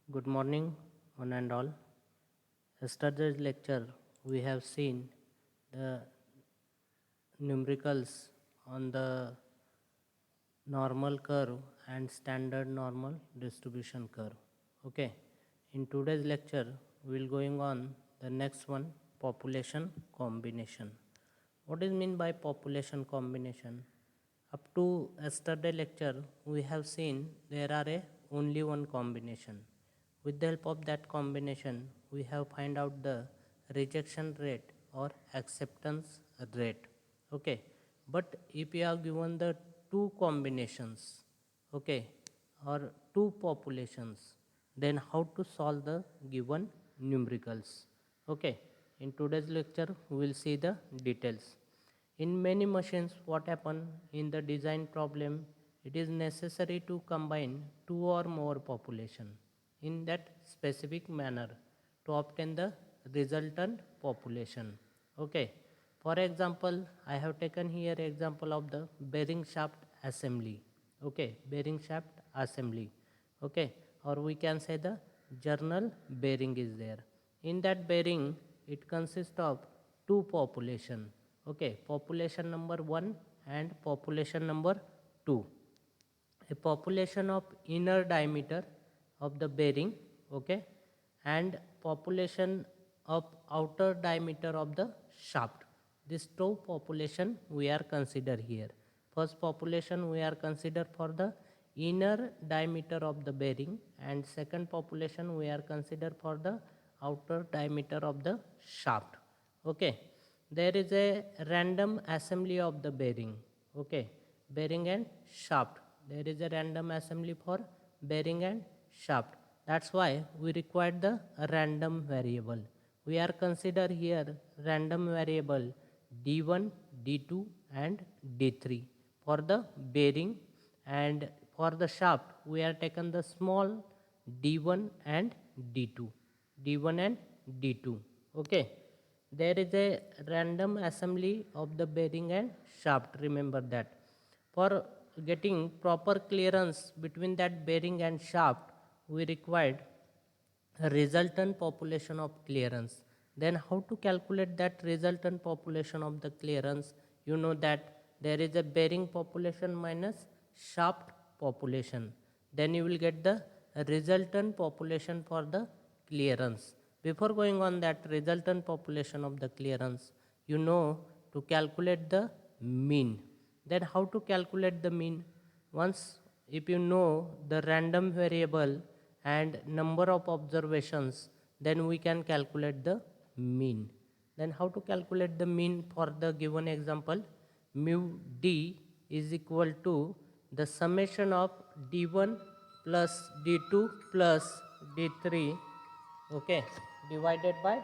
Good morning, one and all. Yesterday's lecture, we have seen the numericals on the normal curve and standard normal distribution curve. Okay. In today's lecture, we will going on the next one, population combination. What is mean by population combination? Up to yesterday lecture, we have seen there are only one combination. With the help of that combination, we have find out the rejection rate or acceptance rate. Okay, but if you are given the two combinations, okay, or two populations, then how to solve the given numericals? Okay, in today's lecture, we will see the details. In many machines, what happen in the design problem, it is necessary to combine two or more population in that specific manner to obtain the resultant population. Okay. For example, I have taken here example of the bearing shaft assembly. Okay, bearing shaft assembly. Okay, or we can say the journal bearing is there. In that bearing, it consists of two population. Okay, population number 1 and population number 2. A population of inner diameter of the bearing, okay, and population of outer diameter of the shaft. These two population we are consider here. First population we are consider for the inner diameter of the bearing, and second population we are consider for the outer diameter of the shaft. Okay, there is a random assembly of the bearing. Okay, bearing and shaft, there is a random assembly for bearing and shaft. That's why we require the random variable. We are consider here random variable d1, d2 and d3 for the bearing, and for the shaft we are taken the small d1 and d2, d1 and d2. Okay, there is a random assembly of the bearing and shaft, remember that. For getting proper clearance between that bearing and shaft, we required a resultant population of clearance. Then how to calculate that resultant population of the clearance? You know that there is a bearing population minus shaft population. Then you will get the resultant population for the clearance. Before going on that resultant population of the clearance, you know to calculate the mean. Then how to calculate the mean? Once if you know the random variable and number of observations, then we can calculate the mean. Then how to calculate the mean for the given example? Mu d is equal to the summation of d1 plus d2 plus d3, okay, divided by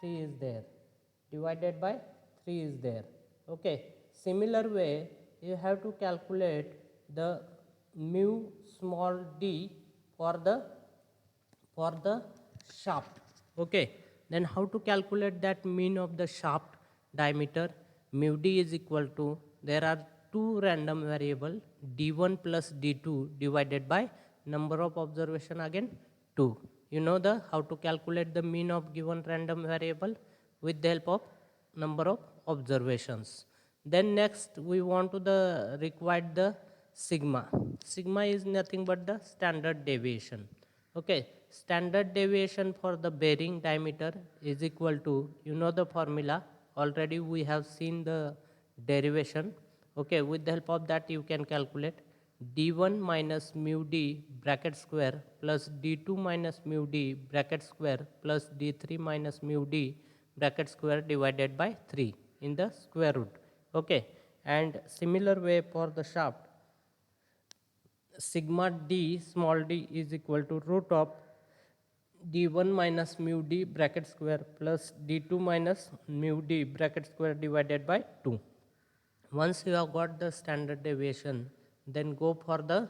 3 is there, divided by 3 is there. Okay, similar way you have to calculate the mu small d for the shaft. Okay, then how to calculate that mean of the shaft diameter? Mu d is equal to, there are two random variable d1 plus d2 divided by number of observation again 2. You know the how to calculate the mean of given random variable with the help of number of observations. Then next we want to the required the sigma. Sigma is nothing but the standard deviation. Okay, standard deviation for the bearing diameter is equal to, you know the formula already, we have seen the derivation. Okay, with the help of that you can calculate d1 minus mu d bracket square plus d2 minus mu d bracket square plus d3 minus mu d bracket square divided by 3 in the square root. Okay, and similar way for the shaft, sigma d small d is equal to root of d1 minus mu d bracket square plus d2 minus mu d bracket square divided by 2. Once you have got the standard deviation, then go for the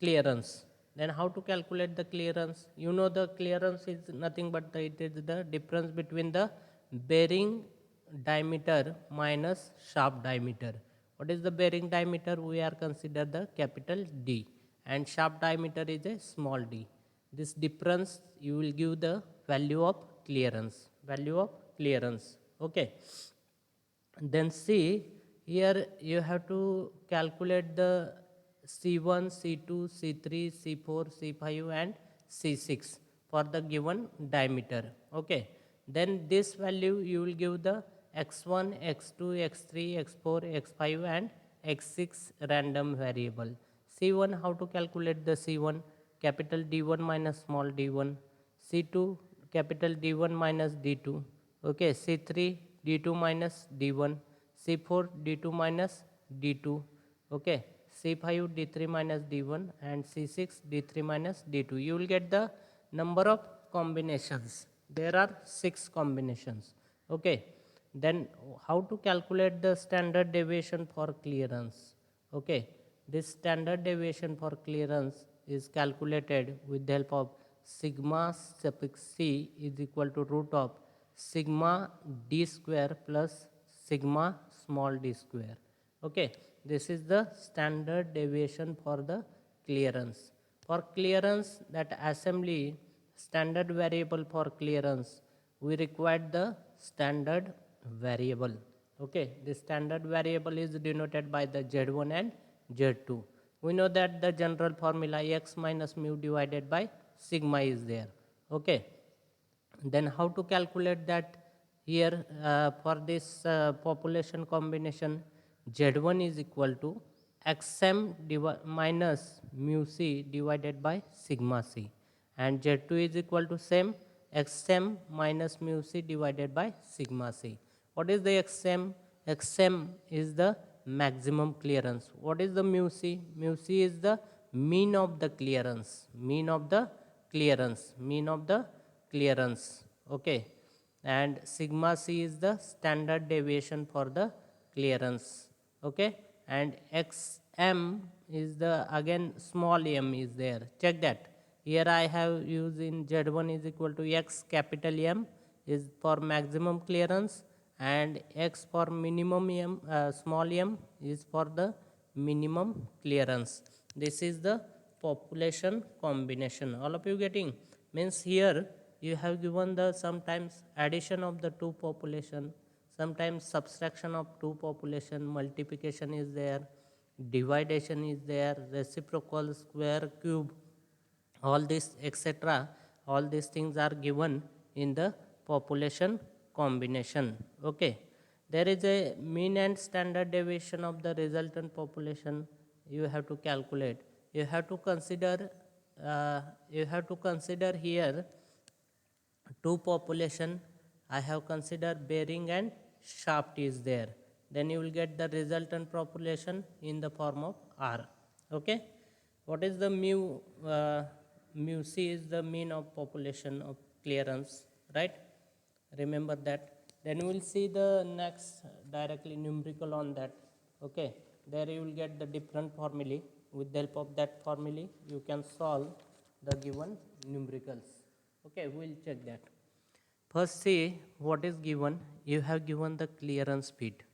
clearance. Then how to calculate the clearance? You know the clearance is nothing but it is the difference between the bearing diameter minus shaft diameter. What is the bearing diameter? We are consider the capital D, and shaft diameter is a small d. this difference you will give the value of clearance. Okay, then see here you have to calculate the C1, C2, C3, C4, C5 and C6 for the given diameter. Okay, then this value you will give the x1, x2, x3, x4, x5 and x6 random variable. C1, how to calculate the C1? Capital D1 minus small d1. C2, capital D1 minus d2. Okay, C3, d2 minus d1. C4, d2 minus d2. Okay, C5, d3 minus d1 and C6, d3 minus d2. You will get the number of combinations. There are 6 combinations. Okay, then how to calculate the standard deviation for clearance? Okay, this standard deviation for clearance is calculated with the help of sigma suffix c is equal to root of sigma d square plus sigma small d square. Okay, this is the standard deviation for the clearance. For clearance, that assembly standard variable for clearance, we require the standard variable. Okay, the standard variable is denoted by the Z1 and Z2. We know that the general formula x minus mu divided by sigma is there. Okay, then how to calculate that? Here for this population combination, Z1 is equal to xm minus mu c divided by sigma c, and Z2 is equal to same xm minus mu c divided by sigma c. What is the xm? Xm is the maximum clearance. What is the mu c? Mu c is the mean of the clearance. Mean of the clearance. Okay, and sigma c is the standard deviation for the clearance. Okay, and xm is the again small m is there. Check that. Here I have used in Z1 is equal to x capital M is for maximum clearance, and x for minimum m small m is for the minimum clearance. This is the population combination. All of you getting? Means here you have given the sometimes addition of the two population, sometimes subtraction of two population, multiplication is there, dividation is there, reciprocal, square, cube, all this etc. All these things are given in the population combination. Okay, there is a mean and standard deviation of the resultant population. You have to calculate. You have to consider. Here two population. I have considered bearing and shaft is there. Then you will get the resultant population in the form of R. Okay. What is the mu? Mu c is the mean of population of clearance, right? Remember that. Then we will see the next directly numerical on that. Okay, there you will get the different formulae. With the help of that formulae, you can solve the given numericals. Okay, we will check that. First, see what is given. You have given the clearance speed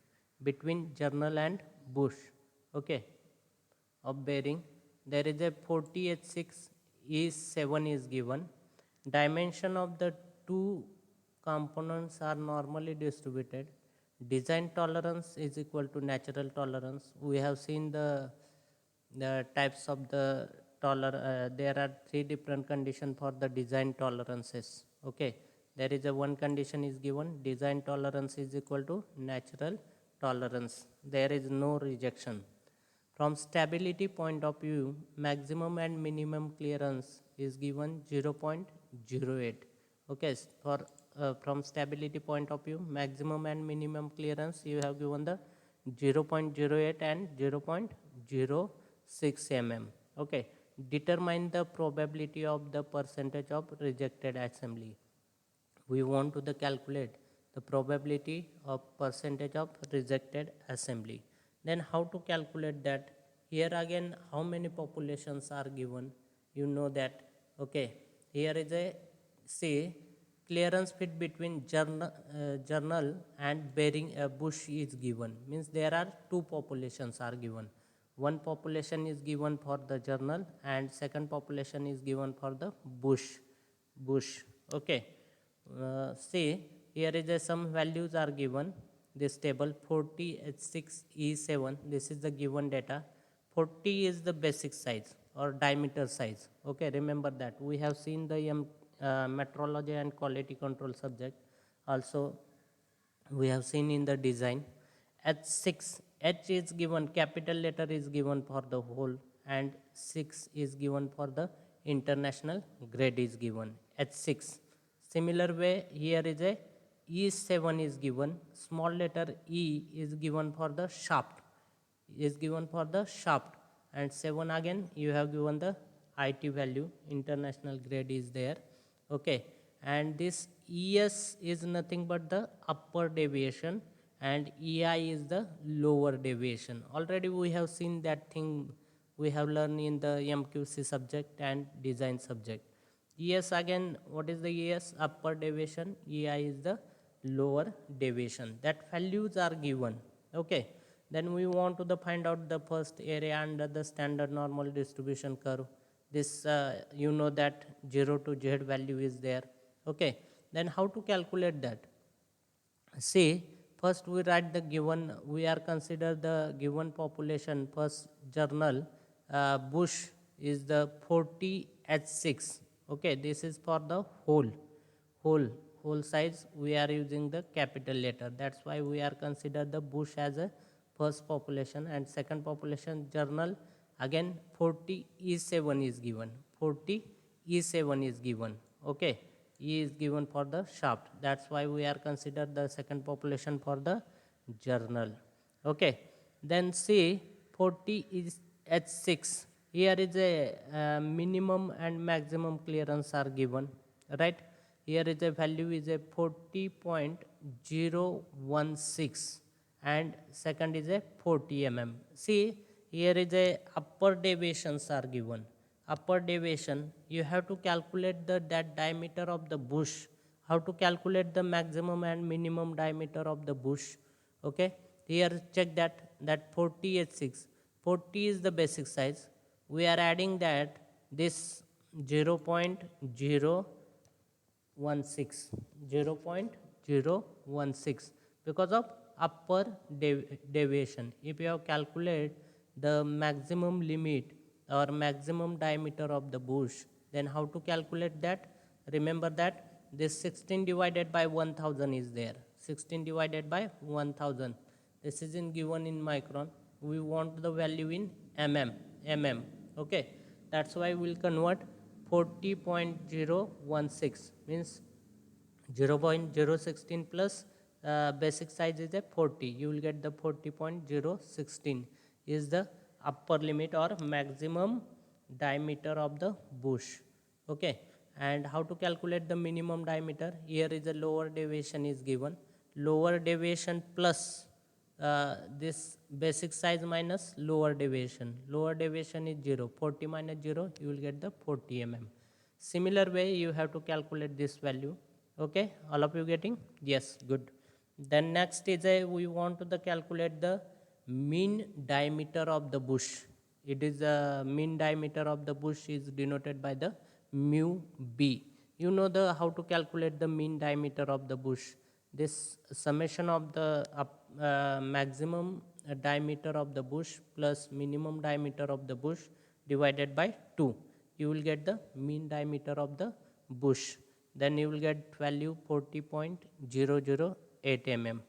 between journal and bush. Okay, of bearing. There is a 40H6 is 7 is given. Dimension of the two components are normally distributed. Design tolerance is equal to natural tolerance. We have seen the types of the there are 3 different conditions for the design tolerances. Okay, there is a one condition is given, design tolerance is equal to natural tolerance. There is no rejection. From stability point of view, maximum and minimum clearance is given 0.08. Okay, for from stability point of view, maximum and minimum clearance you have given the 0.08 and 0.06 mm. Okay, determine the probability of the percentage of rejected assembly. We want to calculate the probability of percentage of rejected assembly. Then how to calculate that? Here again, how many populations are given? You know that. Okay, here is a say clearance fit between journal and bearing a bush is given. Means there are two populations are given. One population is given for the journal and second population is given for the bush. Okay. See, here is some values are given. This table 40 H6 E7. This is the given data. 40 is the basic size or diameter size. Okay, remember that. We have seen the metrology and quality control subject. Also, we have seen in the design. H6, H is given, capital letter is given for the whole, and 6 is given for the international grade is given. H6. Similar way, here is a E7 is given, small letter E is given for the shaft, and 7 again you have given the IT value, international grade is there. Okay, and this ES is nothing but the upper deviation and EI is the lower deviation. Already we have seen that thing, we have learned in the MQC subject and design subject. ES again, what is the ES? Upper deviation, EI is the lower deviation. That values are given. Okay, then we want to find out the first area under the standard normal distribution curve. This you know that 0 to Z value is there. Okay, then how to calculate that? See, first we write the given, we are consider the given population. First journal bush is the 40H6. Okay, this is for the whole whole size. We are using the capital letter. That's why we are consider the bush as a first population, and second population journal again 40E7 is given. 40E7 is given. Okay, E is given for the shaft. That's why we are consider the second population for the journal. Okay, then see 40 is H6. Here is a minimum and maximum clearance are given, right? Here is a value is a 40.016 and second is a 40 mm. See, here is a upper deviations are given. Upper deviation, you have to calculate the that diameter of the bush. How to calculate the maximum and minimum diameter of the bush? Okay, here check that 40H6. 40 is the basic size. We are adding that this 0.016 because of upper deviation. If you have calculate the maximum limit or maximum diameter of the bush, then how to calculate that? Remember that this 16 divided by 1000 is there. 16 divided by 1000. This is in given in micron. We want the value in mm. Okay, that's why we'll convert 40.016 means 0.016 plus basic size is a 40. You will get the 40.016 is the upper limit or maximum diameter of the bush. Okay, and how to calculate the minimum diameter? Here is a lower deviation is given. Lower deviation plus this basic size minus lower deviation. Lower deviation is 0. 40 minus 0, you will get the 40 mm. Similar way, you have to calculate this value. Okay, all of you getting? Yes, good. Then next is we want to calculate the mean diameter of the bush. It is the mean diameter of the bush is denoted by the mu b. You know the how to calculate the mean diameter of the bush. This summation of the maximum diameter of the bush plus minimum diameter of the bush divided by 2. You will get the mean diameter of the bush. Then you will get value 40.008 mm.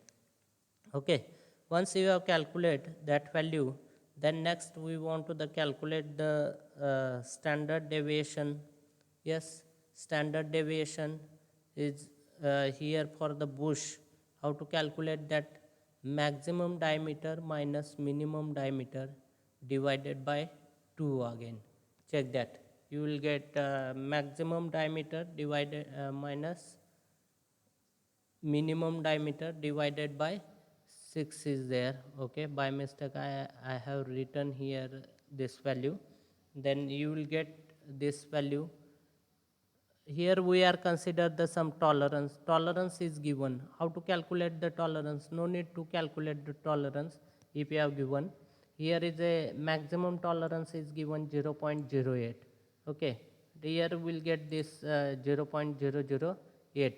Okay, once you have calculated that value, then next we want to calculate the standard deviation. Yes, standard deviation is here for the bush. How to calculate that? Maximum diameter minus minimum diameter divided by 2 again. Check that. You will get maximum diameter divided minus minimum diameter divided by 6 is there. Okay, by mistake I have written here this value. Then you will get this value. Here we are consider the some tolerance. Tolerance is given. How to calculate the tolerance? No need to calculate the tolerance if you have given. here is a maximum tolerance is given 0.08. Okay, here we'll get this 0.008.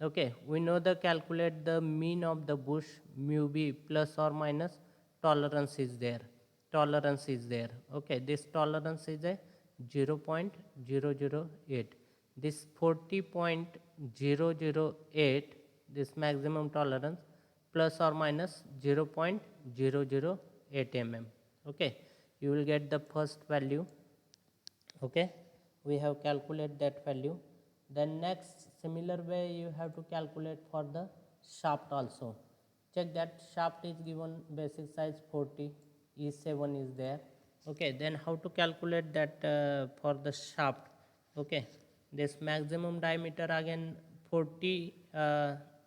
Okay, we know the calculate the mean of the bush mu b plus or minus tolerance is there. Tolerance is there. Okay, this tolerance is a 0.008. This 40.008, this maximum tolerance, plus or minus 0.008 mm. Okay, you will get the first value. Okay, we have calculated that value. Then next similar way you have to calculate for the shaft also. Check that shaft is given basic size 40, E7 is there. Okay, then how to calculate that for the shaft? Okay, this maximum diameter again 40,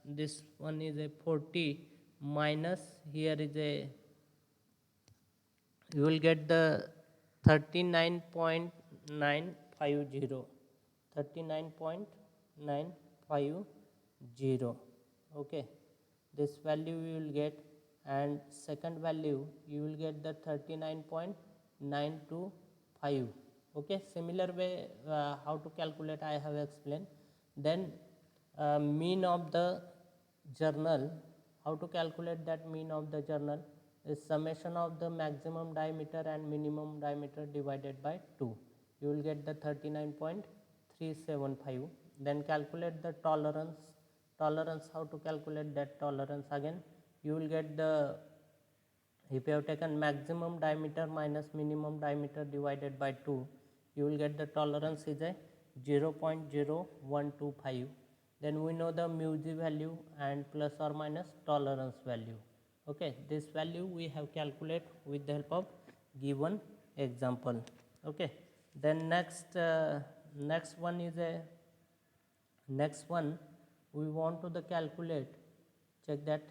this one is a 40 minus, here is a, you will get the 39.950, 39.950. Okay, this value you will get, and second value you will get the 39.925. Okay, similar way how to calculate I have explained. Then mean of the journal, how to calculate that mean of the journal is summation of the maximum diameter and minimum diameter divided by 2. You will get the 39.375. Then calculate the tolerance. Tolerance, how to calculate that tolerance again? You will get the, if you have taken maximum diameter minus minimum diameter divided by 2, you will get the tolerance is a 0.0125. Then we know the mu g value and plus or minus tolerance value. Okay, this value we have calculate with the help of given example. Okay, then next one is a, next one we want to the calculate. Check that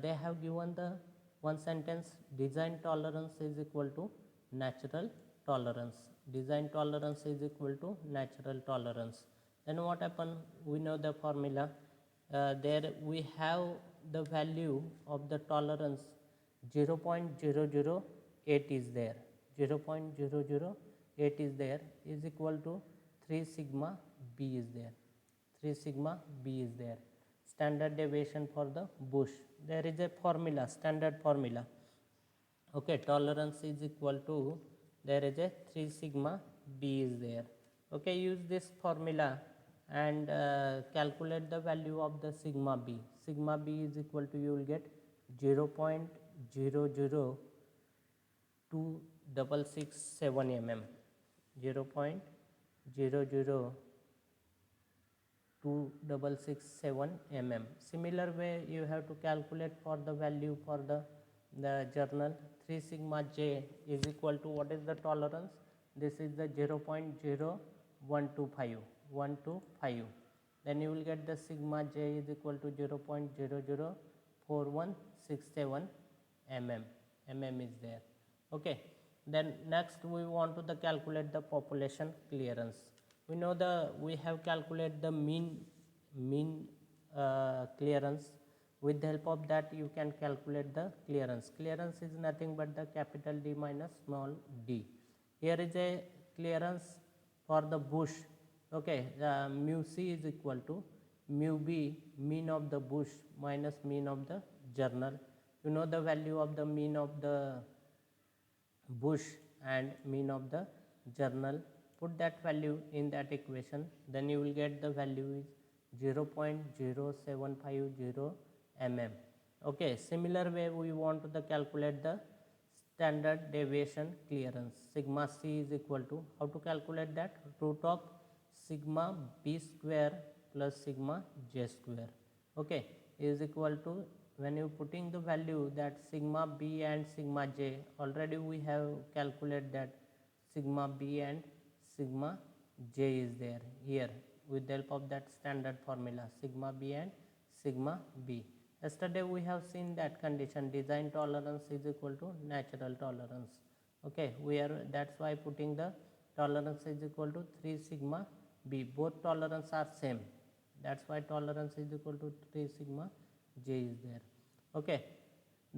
they have given the one sentence, design tolerance is equal to natural tolerance. Design tolerance is equal to natural tolerance. Then what happen? We know the formula. There we have the value of the tolerance 0.008 is there. 0.008 is there is equal to 3 sigma b is there. 3 sigma b is there. Standard deviation for the bush. There is a formula, standard formula. Okay, tolerance is equal to, there is a 3 sigma b is there. Okay, use this formula and calculate the value of the sigma b. Sigma b is equal to, you will get 0.00267 mm. 0.00267 mm. Similar way you have to calculate for the value for the journal. 3 sigma j is equal to, what is the tolerance? This is the 0.0125. Then you will get the sigma j is equal to 0.004167 mm. Is there. Okay, then next we want to the calculate the population clearance. We know we have calculated the mean clearance. With the help of that you can calculate the clearance. Clearance is nothing but the capital D minus small d. Here is a clearance for the bush. Okay, mu c is equal to mu b, mean of the bush, minus mean of the journal. You know the value of the mean of the bush and mean of the journal. Put that value in that equation, then you will get the value is 0.0750 mm. Okay, similar way we want to the calculate the standard deviation clearance. Sigma c is equal to, how to calculate that? Root of sigma b square plus sigma j square. Okay, is equal to, when you putting the value that sigma b and sigma j, already we have calculated that sigma b and sigma j is there here with the help of that standard formula, sigma b and sigma b. Yesterday we have seen that condition, design tolerance is equal to natural tolerance. Okay, we are, that's why putting the tolerance is equal to 3 sigma b. Both tolerance are same. That's why tolerance is equal to 3 sigma j is there. Okay,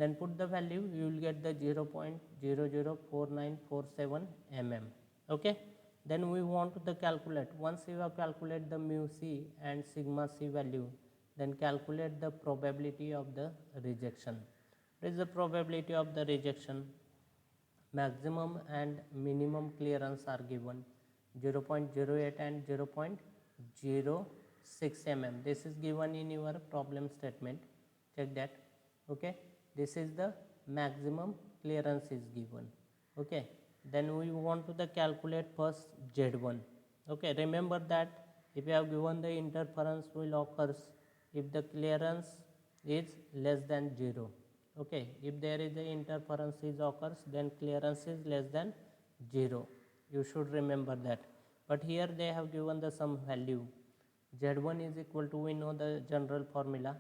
then put the value, you will get the 0.004947 mm. Okay, then we want to calculate, once you have calculated the mu c and sigma c value, then calculate the probability of the rejection. What is the probability of the rejection? Maximum and minimum clearance are given 0.08 and 0.06 mm. This is given in your problem statement, check that. Okay, this is the maximum clearance is given. Okay, then we want to calculate first Z1. Okay, remember that if you have given the interference will occurs if the clearance is less than 0. Okay, if there is a interference is occurs, then clearance is less than 0. You should remember that. But here they have given the some value. Z1 is equal to, we know the general formula,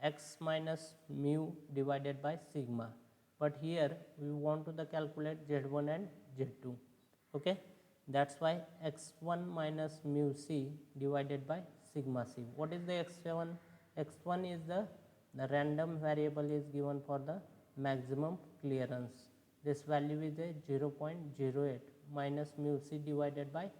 x minus mu divided by sigma. But here we want to calculate Z1 and Z2. Okay, that's why x1 minus mu c divided by sigma c. What is the x1? X1 is the random variable is given for the maximum clearance. This value is a 0.08 minus mu c divided by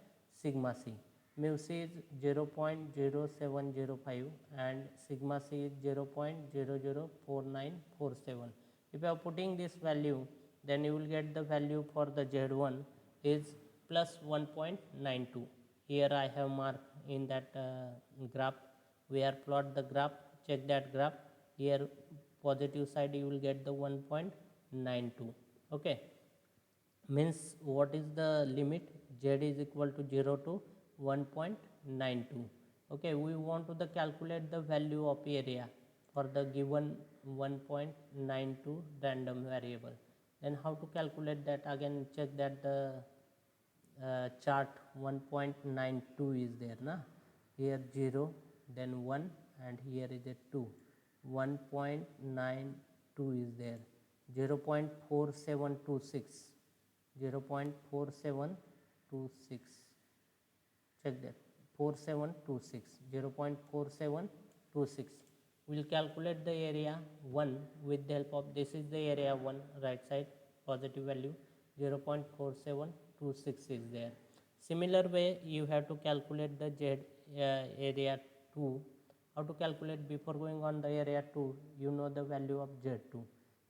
sigma c. Mu c is 0.0705 and sigma c is 0.004947. If you are putting this value, then you will get the value for the Z1 is plus 1.92. Here I have marked in that graph. We are plot the graph, check that graph. Here positive side you will get the 1.92. Okay, means what is the limit? Z is equal to 0 to 1.92. Okay, we want to calculate the value of area for the given 1.92 random variable. Then how to calculate that? Again check that the chart 1.92 is there na, here 0, then 1, and here is a 2. 1.92 is there, 0.4726, 0.4726, check that, 4726, 0.4726. We'll calculate the area 1 with the help of, this is the area 1, right side positive value, 0.4726 is there. Similar way you have to calculate the area 2. How to calculate? Before going on the area 2, you know the value of Z2.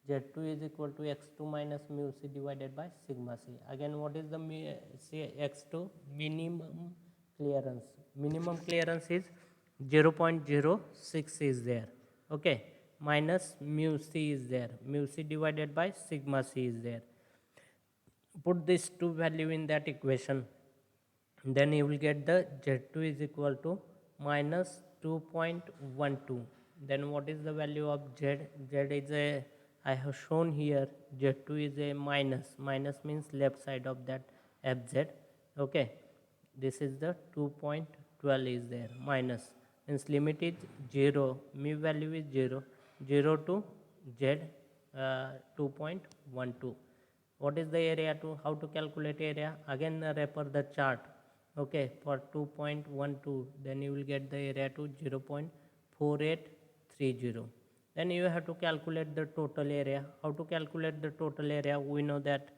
Z2 is equal to x2 minus mu c divided by sigma c. Again, what is the x2? Minimum clearance. Minimum clearance is 0.06 is there. Okay, minus mu c is there. Mu c divided by sigma c is there. Put these two value in that equation. Then you will get the Z2 is equal to minus 2.12. Then what is the value of Z? Z is a, I have shown here, Z2 is a minus. Minus means left side of that FZ. Okay, this is the 2.12 is there, minus means limit is 0, mu value is 0, 0 to Z 2.12. What is the area to? How to calculate area? Again refer the chart. Okay, for 2.12, then you will get the area to 0.4830. Then you have to calculate the total area. How to calculate the total area? We know that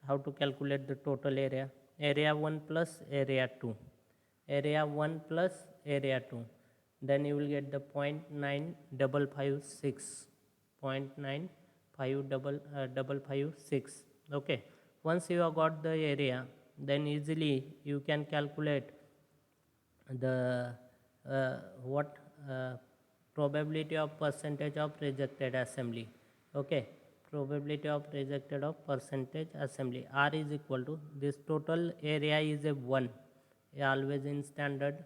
how to calculate the total area. Area 1 plus area 2. Area 1 plus area 2. Then you will get the 0.9556. 0.9556. Okay. Once you have got the area, then easily you can calculate the probability of percentage of rejected assembly. Okay, probability of rejected of percentage assembly. R is equal to, this total area is a 1, always in standard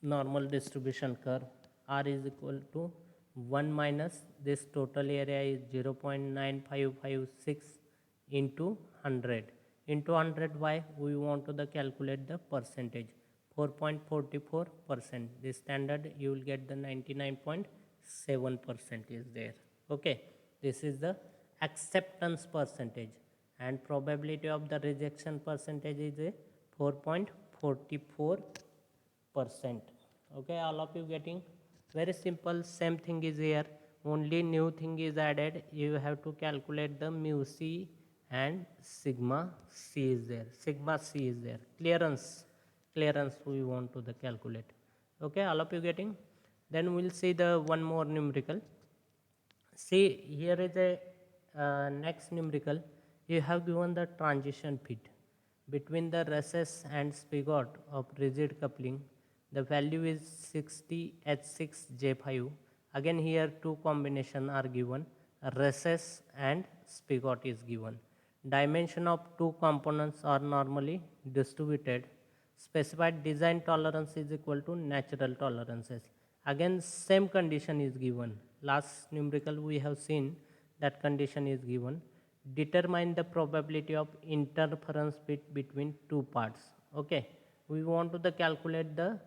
normal distribution curve. R is equal to 1 minus this total area is 0.9556 into 100. Into 100, why? We want to calculate the percentage. 4.44%. This standard you will get the 99.7% is there. Okay, this is the acceptance percentage, and probability of the rejection percentage is a 4.44%. Okay, all of you getting? Very simple. Same thing is here. only new thing is added. You have to calculate the mu c and sigma c is there. Sigma c is there. Clearance we want to the calculate. Okay, all of you getting? Then we'll see the one more numerical. See, here is a next numerical. You have given the transition fit between the recess and spigot of rigid coupling. The value is 60 H6 J5. Again here two combination are given. Recess and spigot is given. Dimension of two components are normally distributed. Specified design tolerance is equal to natural tolerances. Again same condition is given. Last numerical we have seen that condition is given. Determine the probability of interference fit between two parts. Okay, we want to the calculate the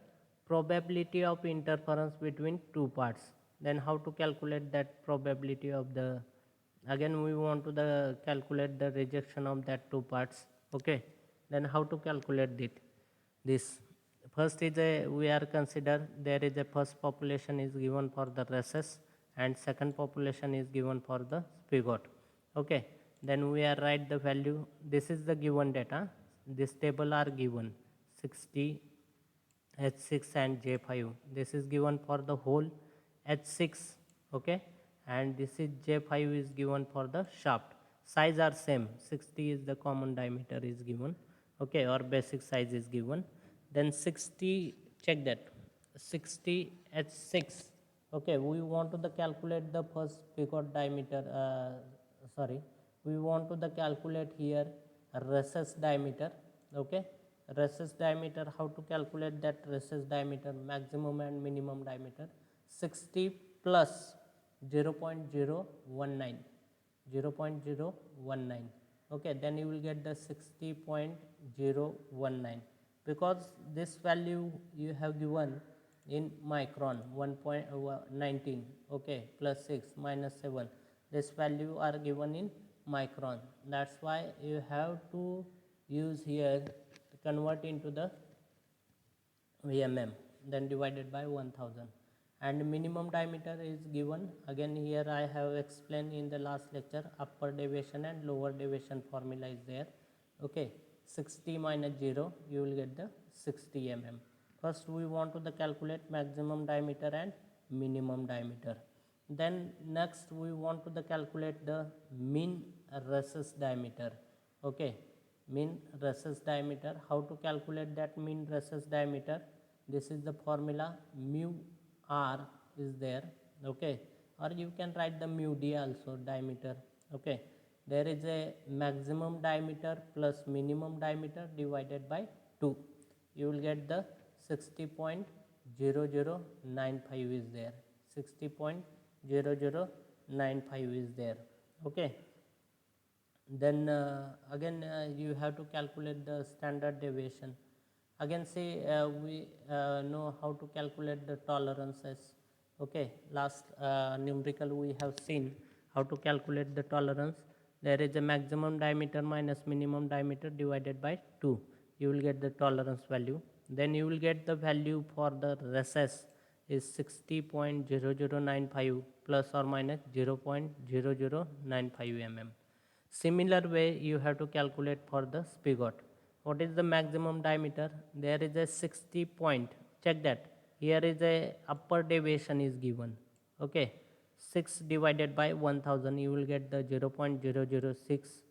probability of interference between two parts. Then how to calculate that probability of the, again we want to the calculate the rejection of that two parts. Okay, then how to calculate it? This first is a, we are consider there is a first population is given for the recess and second population is given for the spigot. Okay, then we are write the value. This is the given data. This table are given 60 H6 and J5. This is given for the whole H6. Okay, and this is J5 is given for the shaft. Size are same. 60 is the common diameter is given. Okay, or basic size is given. Then 60, check that, 60 H6. Okay, we want to the calculate the first spigot diameter. Sorry, we want to the calculate here recess diameter. Okay, recess diameter, how to calculate that recess diameter, maximum and minimum diameter? 60 plus 0.019, 0.019. Okay, then you will get the 60.019, because this value you have given in micron 1.19. Okay, plus 6 minus 7, this value are given in micron. That's why you have to use here, convert into the mm, then divided by 1000. And minimum diameter is given. Again here I have explained in the last lecture, upper deviation and lower deviation formula is there. Okay, 60 minus 0, you will get the 60 mm. First we want to the calculate maximum diameter and minimum diameter. Then next we want to the calculate the mean recess diameter. Okay, mean recess diameter. How to calculate that mean recess diameter? This is the formula, mu r is there. Okay, or you can write the mu d also, diameter. Okay, there is a maximum diameter plus minimum diameter divided by 2. You will get the 60.0095 is there. 60.0095 is there. Okay, then again you have to calculate the standard deviation. Again say we know how to calculate the tolerances. Okay, last numerical we have seen how to calculate the tolerance. There is a maximum diameter minus minimum diameter divided by 2. You will get the tolerance value. Then you will get the value for the recess is 60.0095 plus or minus 0.0095 mm. Similar way you have to calculate for the spigot. What is the maximum diameter? There is a 60 point. Check that. Here is a upper deviation is given. Okay, 6 divided by 1000, you will get the 0.006.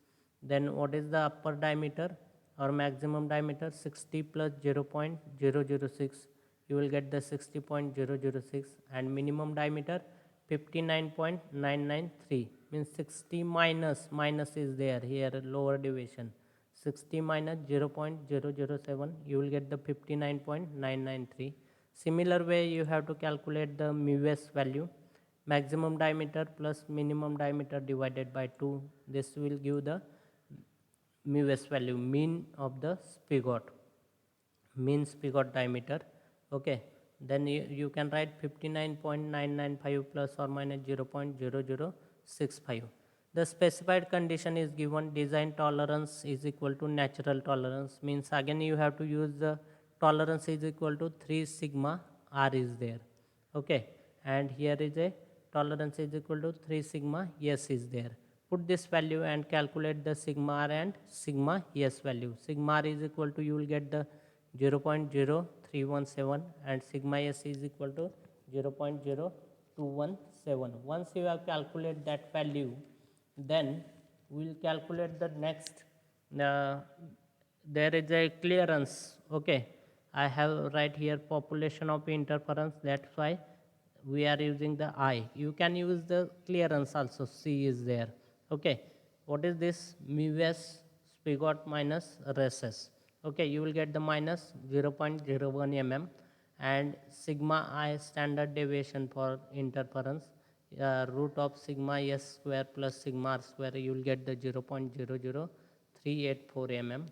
Then what is the upper diameter or maximum diameter? 60 plus 0.006, you will get the 60.006. And minimum diameter 59.993, means 60 minus is there here, lower deviation. 60 minus 0.007, you will get the 59.993. Similar way you have to calculate the mu s value, maximum diameter plus minimum diameter divided by 2. This will give the mu s value, mean of the spigot, mean spigot diameter. Okay, then you can write 59.995 plus or minus 0.0065. The specified condition is given, design tolerance is equal to natural tolerance, means again you have to use the tolerance is equal to 3 sigma r is there. Okay, and here is a tolerance is equal to 3 sigma S is there. Put this value and calculate the sigma R and sigma S value. Sigma R is equal to, you will get the 0.0317 and sigma S is equal to 0.0217. Once you have calculated that value, then we will calculate the next. There is a clearance. Okay, I have right here population of interference. That's why we are using the I. You can use the clearance also. C is there. Okay, what is this? Mu s spigot minus res s. Okay, you will get the minus 0.01 mm and sigma I standard deviation for interference. Root of sigma s square plus sigma r square, you will get the 0.00384 mm.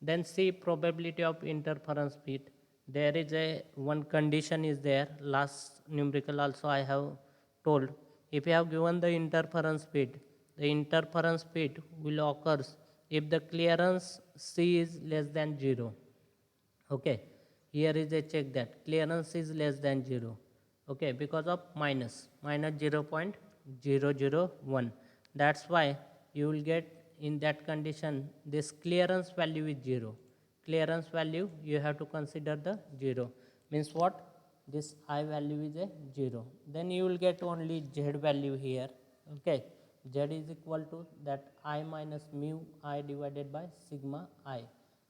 Then see probability of interference fit. There is a one condition is there. Last numerical also I have told. If you have given the interference fit, the interference fit will occurs if the clearance C is less than 0. Okay, here is a check that clearance is less than 0. Okay, because of minus 0.001. That's why you will get in that condition this clearance value is 0. Clearance value you have to consider the 0. Means what? This I value is a 0. Then you will get only Z value here. Okay, Z is equal to that I minus mu I divided by sigma I.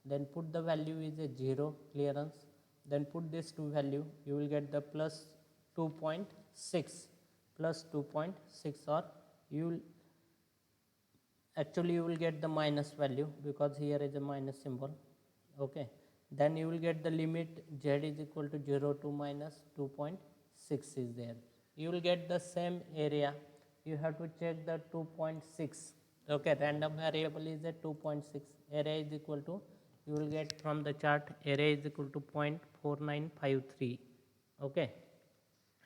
Then put the value is a 0 clearance. Then put this two value, you will get the plus 2.6 or you will actually you will get the minus value because here is a minus symbol. Okay, then you will get the limit Z is equal to 0 to minus 2.6 is there. You will get the same area. You have to check the 2.6. Okay, random variable is a 2.6. Area is equal to, you will get from the chart, area is equal to 0.4953. Okay,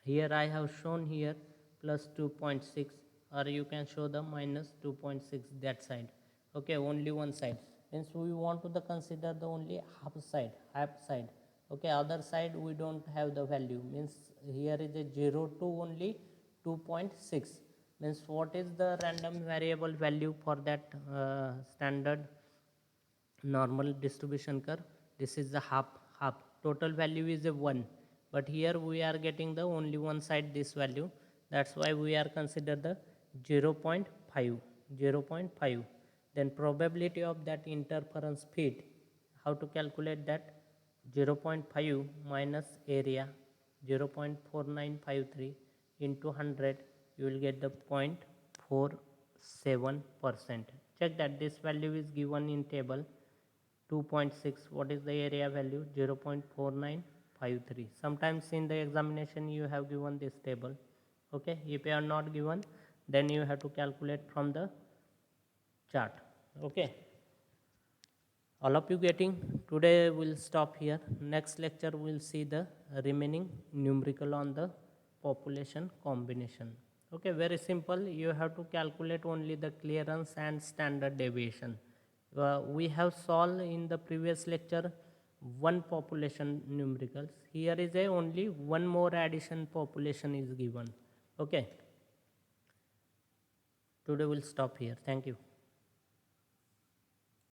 here I have shown here plus 2.6, or you can show the minus 2.6 that side. Okay, only one side. Means we want to consider the only half side. Okay, other side we don't have the value. Means here is a 0 to only 2.6. Means what is the random variable value for that standard normal distribution curve? This is the half. Total value is a 1, but here we are getting the only one side this value. That's why we are consider the 0.5. Then probability of that interference fit, how to calculate that? 0.5 minus area 0.4953 into 100, you will get the 0.47%. Check that this value is given in table 2.6. What is the area value? 0.4953. Sometimes in the examination you have given this table. Okay, if you are not given, then you have to calculate from the chart. Okay, all of you getting? Today we'll stop here. Next lecture we'll see the remaining numerical on the population combination. Okay, very simple. You have to calculate only the clearance and standard deviation. We have solved in the previous lecture one population numericals. Here is a only one more addition population is given. Okay, today we'll stop here. Thank you.